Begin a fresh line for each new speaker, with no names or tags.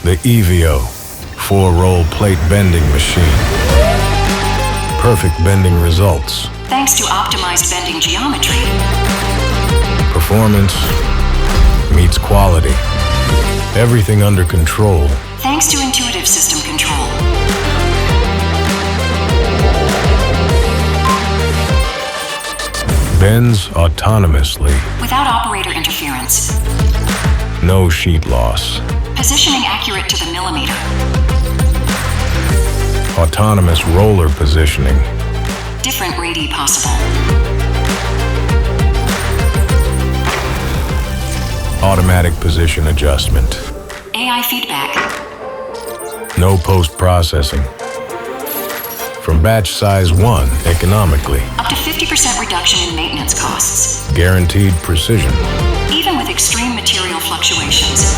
The EVO, 4-roll plate bending machine. Perfect bending results.
Thanks to optimized bending geometry.
Performance meets quality. Everything under control.
Thanks to intuitive system control.
Bends autonomously.
Without operator interference.
No sheet loss.
Positioning accurate to the millimeter.
Autonomous roller positioning.
Different radii possible.
Automatic position adjustment.
AI feedback.
No post-processing. From batch size 1 economically.
Up to 50% reduction in maintenance costs.
Guaranteed precision.
Even with extreme material fluctuations.